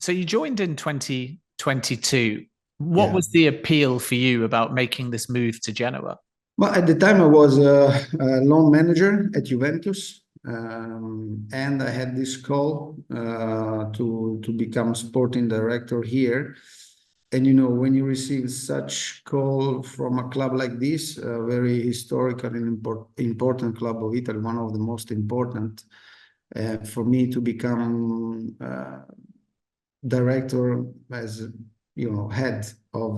So you joined in 2022. What Yeah. was the appeal for you about making this move to Genoa? Well, at the time I was a loan manager at Juventus, and I had this call to become sporting director here. And when you receive such call from a club like this, a very historical and important club of Italy, one of the most important, for me to become director as head of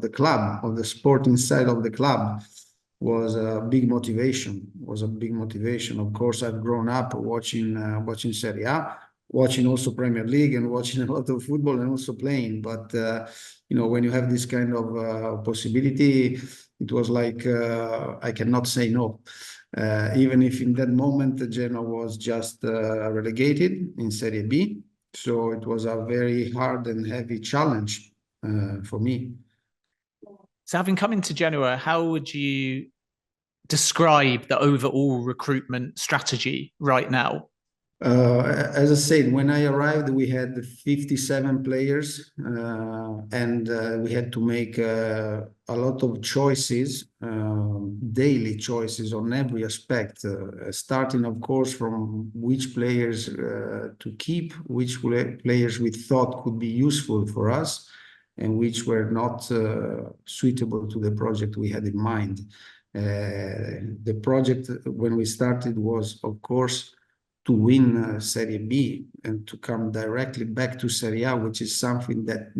the club, of the sporting side of the club, was a big motivation. Of course, I've grown up watching Serie A, watching also Premier League, and watching a lot of football, and also playing. But when you have this kind of possibility, it was like I cannot say no. Even if in that moment Genoa was just relegated in Serie B, so it was a very hard and heavy challenge for me. So having come into Genoa, how would you describe the overall recruitment strategy right now? As I said, when I arrived, we had 57 players, and we had to make a lot of choices, daily choices on every aspect, starting, of course, from which players to keep, which players we thought could be useful for us, and which were not suitable to the project we had in mind. The project, when we started, was, of course, to win Serie B and to come directly back to Serie A, which is something that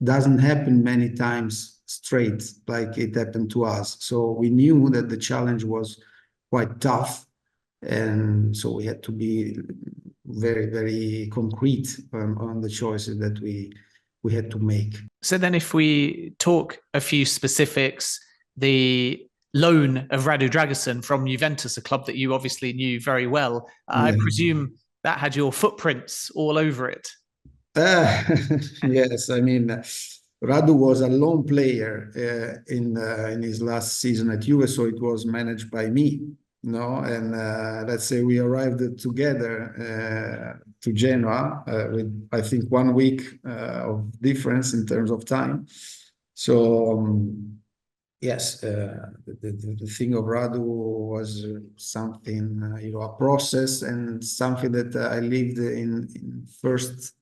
doesn't happen many times straight like it happened to us. So we knew that the challenge was quite tough, and so we had to be very, very concrete on the choices that we had to make. So then if we talk a few specifics, the loan of Radu Dragusin from Juventus, a club that you obviously knew very well, I Yeah. presume that had your footprints all over it. Yes, I mean, Radu was a loan player in his last season at Juve, so it was managed by me, and let's say we arrived together to Genoa with, I think, 1 week of difference in terms of time. So yes, the thing of Radu was something, a process, and something that I lived in first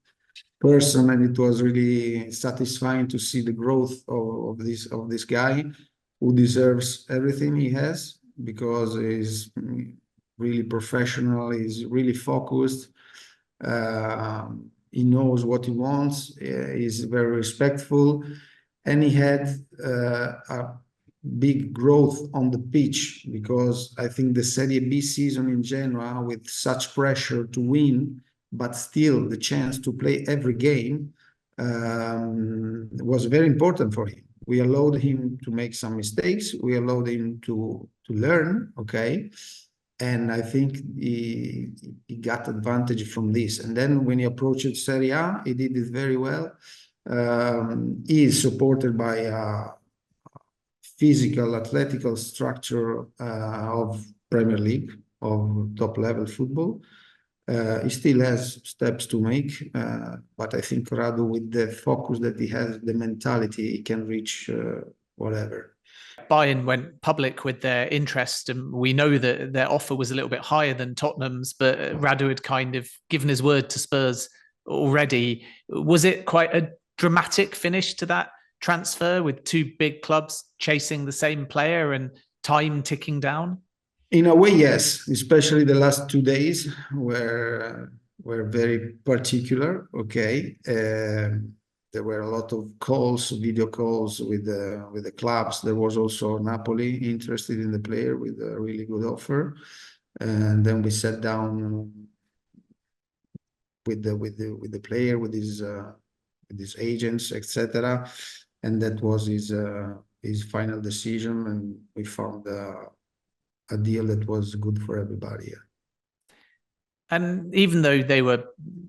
person, and it was really satisfying to see the growth of this guy, who deserves everything he has, because he's really professional, he's really focused, he knows what he wants, he's very respectful, and he had a big growth on the pitch, because I think the Serie B season in Genoa, with such pressure to win, but still the chance to play every game, was very important for him. We allowed him to make some mistakes. We allowed him to learn, okay? And I think he got advantage from this. And then when he approached Serie A, he did it very well. He is supported by a physical, athletic structure of Premier League, of top-level football. He still has steps to make, but I think Radu, with the focus that he has, the mentality, he can reach whatever. Bayern went public with their interest, and we know that their offer was a little bit higher than Tottenham's, but Radu had kind of given his word to Spurs already. Was it quite a dramatic finish to that transfer, with two big clubs chasing the same player and time ticking down? In a way, yes, especially the last 2 days were very particular. Okay, there were a lot of calls, video calls with the clubs. There was also Napoli interested in the player with a really good offer, and then we sat down with the player, with his agents, etc., and that was his final decision, and we found a deal that was good for everybody. And even though they were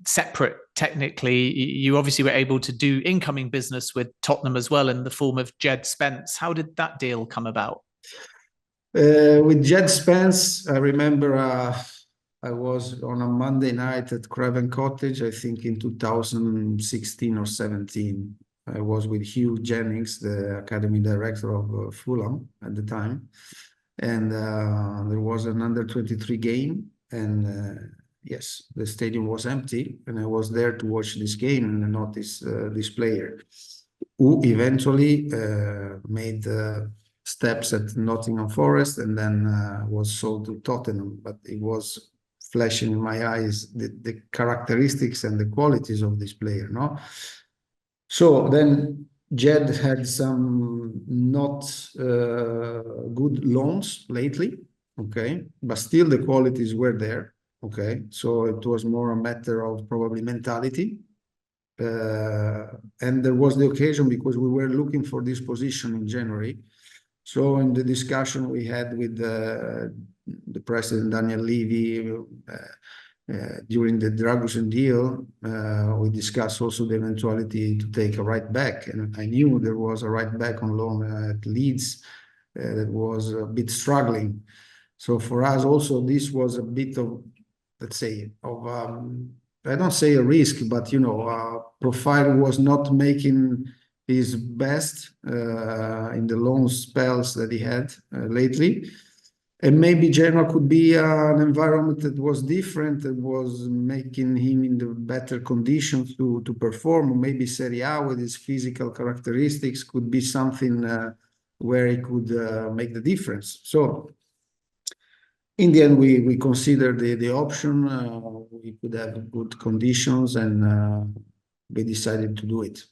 separate technically, you obviously were able to do incoming business with Tottenham as well, in the form of Jed Spence. How did that deal come about? With Jed Spence, I remember I was on a Monday night at Craven Cottage, I think in 2016 or 17. I was with Hugh Jennings, the academy director of Fulham at the time. And there was an under-23 game. And yes, the stadium was empty. And I was there to watch this game and I noticed this player who eventually made steps at Nottingham Forest and then was sold to Tottenham. But it was flashing in my eyes the characteristics and the qualities of this player, no? So then Jed had some not good loans lately, okay, but still the qualities were there, okay. So it was more a matter of probably mentality. And there was the occasion because we were looking for this position in January. So in the discussion we had with the president, Daniel Levy, during the Dragusin deal, we discussed also the eventuality to take a right back. And I knew there was a right back on loan at Leeds that was a bit struggling. So for us also, this was a bit of, let's say, of, I don't say a risk, but, you know, Profile was not making his best in the long spells that he had lately. And maybe Genoa could be an environment that was different, that was making him in the better conditions to perform. Or maybe Serie A with his physical characteristics could be something where he could make the difference. So in the end, we considered the option. We could have good conditions and we decided to do it.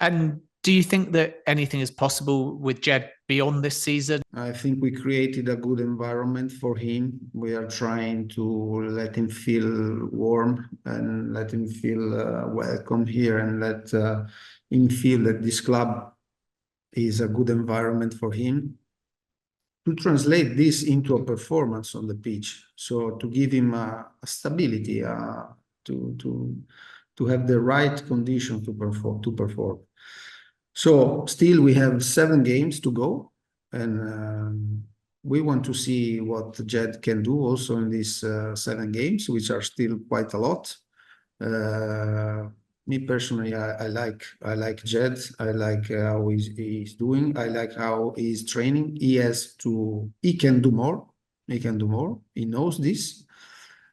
And do you think that anything is possible with Jed beyond this season? I think we created a good environment for him. We are trying to let him feel warm and let him feel welcome here and let him feel that this club is a good environment for him. To translate this into a performance on the pitch, so to give him a stability, to have the right conditions to perform. So still we have 7 games to go, and we want to see what Jed can do also in these 7 games, which are still quite a lot. Me personally, I like Jed. I like how he's doing. I like how he's training. He can do more. He can do more. He knows this.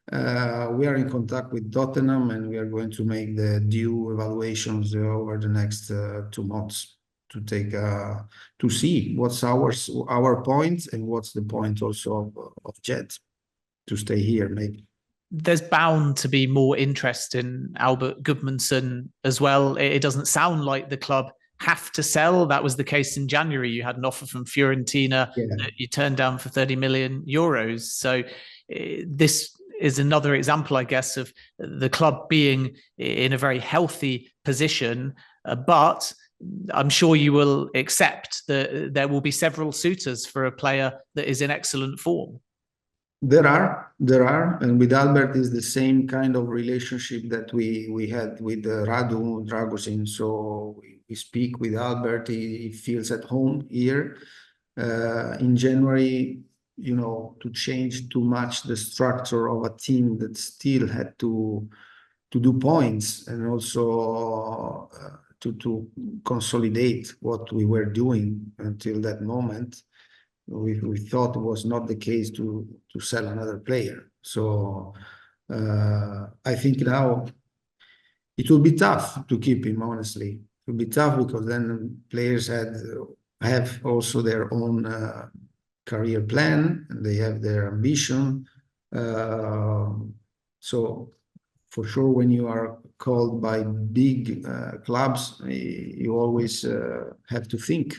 We are in contact with Tottenham and we are going to make the due evaluations over the next 2 months to take to see what's our point and what's the point also of Jed to stay here maybe. There's bound to be more interest in Albert Goodmanson as well. It doesn't sound like the club have to sell. That was the case in January. You had an offer from Fiorentina that you turned down for 30 million euros. So this is another example, I guess, of the club being in a very healthy position. But I'm sure you will accept that there will be several suitors for a player that is in excellent form. There are, and with Albert is the same kind of relationship that we had with Radu Dragusin. So we speak with Albert. He feels at home here. In January, you know, to change too much the structure of a team that still had to do points and also to consolidate what we were doing until that moment. We thought it was not the case to sell another player. So I think now it will be tough to keep him, honestly. It will be tough because then players have also their own career plan and they have their ambition. So for sure, when you are called by big clubs, you always have to think.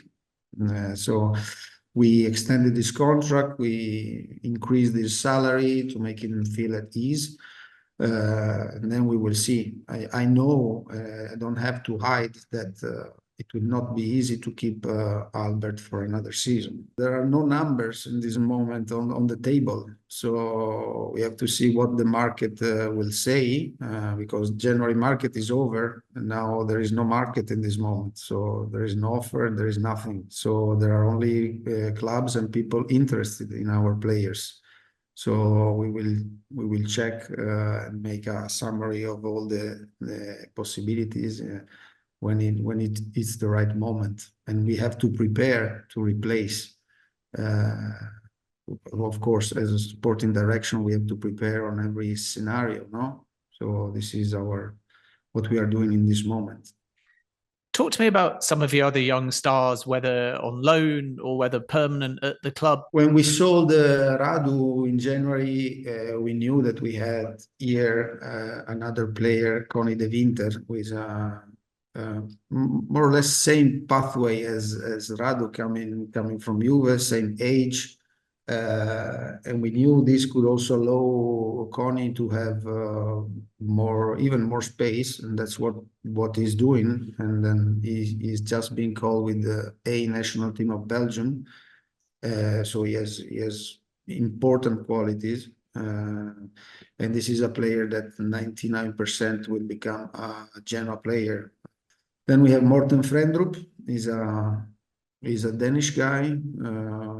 So we extended this contract, we increased his salary to make him feel at ease. And then we will see. I know I don't have to hide that it will not be easy to keep Albert for another season. There are no numbers in this moment on the table. So we have to see what the market will say because January market is over and now there is no market in this moment. So there is no offer and there is nothing. So there are only clubs and people interested in our players. So we will check and make a summary of all the possibilities when it is the right moment, and we have to prepare to replace. Of course, as a sporting direction, we have to prepare on every scenario, no? So this is what we are doing in this moment. Talk to me about some of the other young stars, whether on loan or whether permanent at the club. When we sold Radu in January, we knew that we had here another player, Conny De Winter, who is more or less same pathway as Radu, coming from Juve, same age. And we knew this could also allow Conny to have even more space, and that's what he's doing. And then he's just been called with the A national team of Belgium, so he has important qualities, and this is a player that 99% will become a Genoa player. Then we have Morton Frendrup. He's a Danish guy.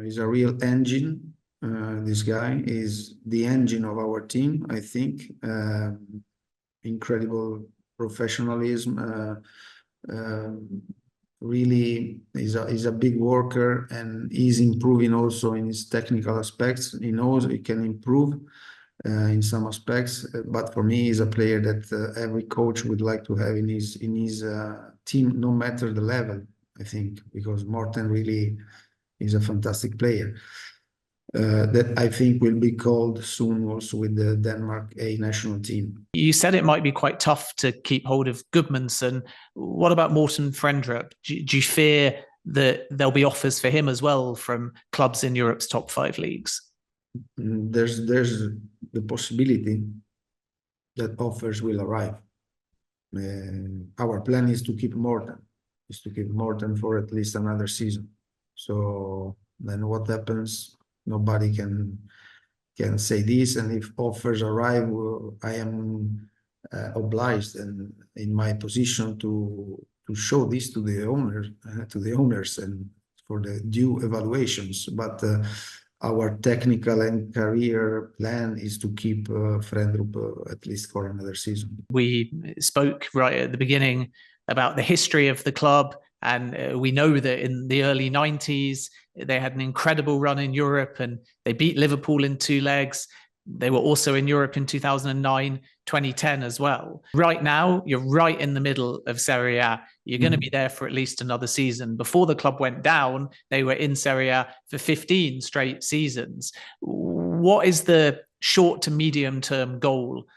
He's a real engine. This guy is the engine of our team, I think. Incredible professionalism. Really is a big worker, and he's improving also in his technical aspects. He knows he can improve in some aspects, but for me, he's a player that every coach would like to have in his team, no matter the level, I think, because Morten really is a fantastic player that I think will be called soon also with the Denmark A national team. You said it might be quite tough to keep hold of Goodmanson. What about Morten Frendrup? Do you fear that there'll be offers for him as well from clubs in Europe's top 5 leagues? There's the possibility that offers will arrive. Our plan is to keep Morten for at least another season. So then what happens? Nobody can say this, and if offers arrive, I am obliged and in my position to show this to the owners and for the due evaluations. But our technical and career plan is to keep Frendrup at least for another season. We spoke right at the beginning about the history of the club, and we know that in the early 90s, they had an incredible run in Europe and they beat Liverpool in 2 legs. They were also in Europe in 2009, 2010 as well. Right now, you're right in the middle of Serie A. You're going to be there for at least another season. Before the club went down, they were in Serie A for 15 straight seasons. What is the short to medium term goal?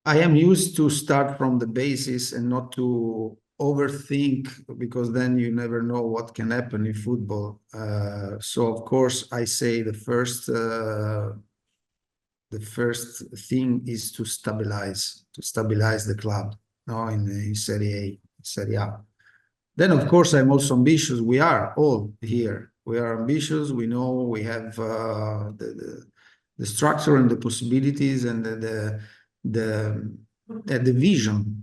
I am used to start from the basis and not to overthink, because then you never know what can happen in football. So of course I say the first thing is to stabilize the club, no, in Serie A. Then of course I'm also ambitious. We are all here. We are ambitious. We know we have the structure and the possibilities and the vision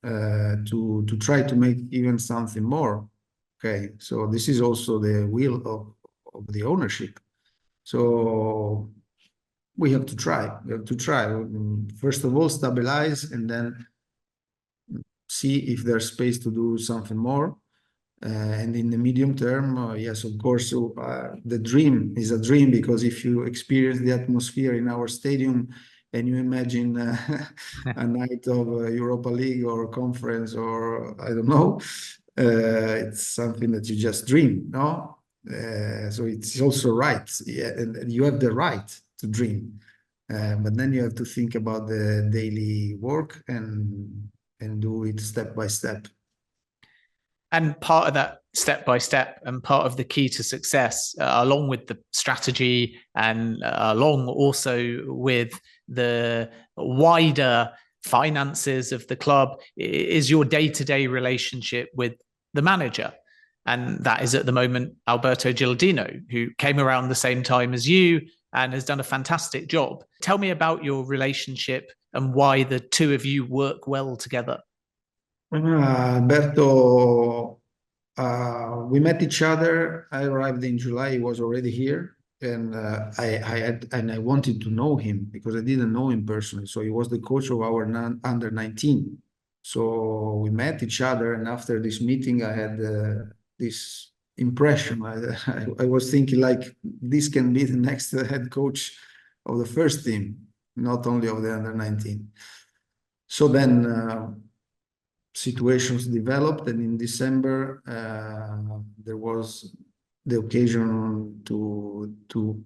to try to make even something more. Okay, so this is also the will of the ownership. So we have to try. First of all, stabilize, and then see if there's space to do something more. And in the medium term, yes, of course, the dream is a dream, because if you experience the atmosphere in our stadium and you imagine a night of Europa League or conference, or I don't know, it's something that you just dream, no? So it's also right, yeah, and you have the right to dream, but then you have to think about the daily work and do it step by step. And part of that step by step, and part of the key to success, along with the strategy and along also with the wider finances of the club, is your day-to-day relationship with the manager. And that is at the moment Alberto Gilardino, who came around the same time as you and has done a fantastic job. Tell me about your relationship and why the two of you work well together. Alberto, we met each other. I arrived in July. He was already here. and I wanted to know him because I didn't know him personally. So he was the coach of our under 19. So we met each other, and after this meeting, I had this impression. I was thinking like this can be the next head coach of the first team, not only of the under 19. So then situations developed, and in December there was the occasion to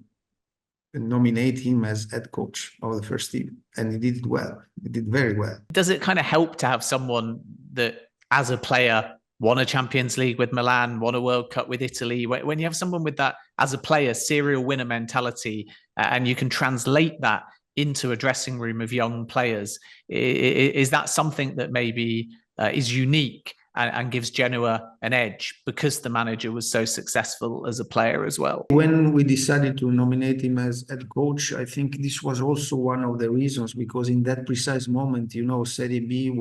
nominate him as head coach of the first team, and he did it well. He did very well. Does it kind of help to have someone that, as a player, won a Champions League with Milan, won a World Cup with Italy? When you have someone with that, as a player, serial winner mentality, and you can translate that into a dressing room of young players, is that something that maybe is unique and gives Genoa an edge because the manager was so successful as a player as well? When we decided to nominate him as head coach, I think this was also one of the reasons, because in that precise moment, you know, Serie B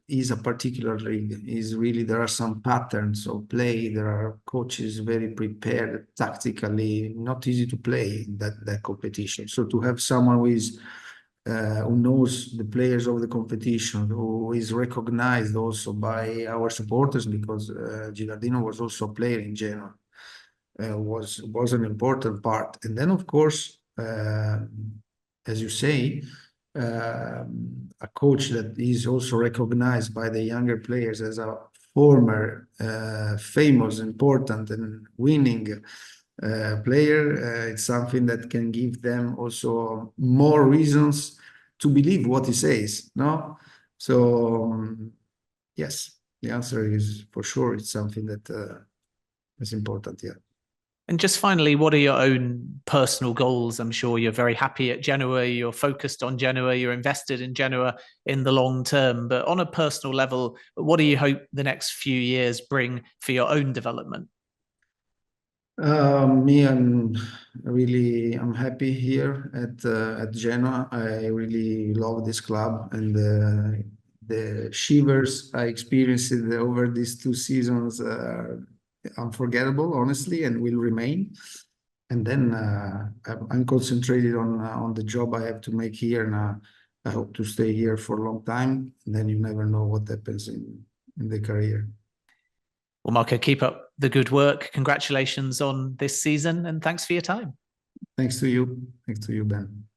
is a particular league. There are some patterns of play. There are coaches very prepared tactically, not easy to play in that competition. So to have someone who knows the players of the competition, who is recognized also by our supporters, because Gilardino was also a player in Genoa, was an important part. And then, of course, as you say, a coach that is also recognized by the younger players as a former famous, important, and winning player, it's something that can give them also more reasons to believe what he says, no? So yes, the answer is for sure it's something that is important, yeah. And just finally, what are your own personal goals? I'm sure you're very happy at Genoa, you're focused on Genoa, you're invested in Genoa in the long term. But on a personal level, what do you hope the next few years bring for your own development? I'm happy here at Genoa. I really love this club, and the shivers I experienced over these 2 seasons are unforgettable, honestly, and will remain. And then I'm concentrated on the job I have to make here, and I hope to stay here for a long time. And then you never know what happens in the career. Well, Marco, keep up the good work. Congratulations on this season, and thanks for your time. Thanks to you. Thanks to you, Ben.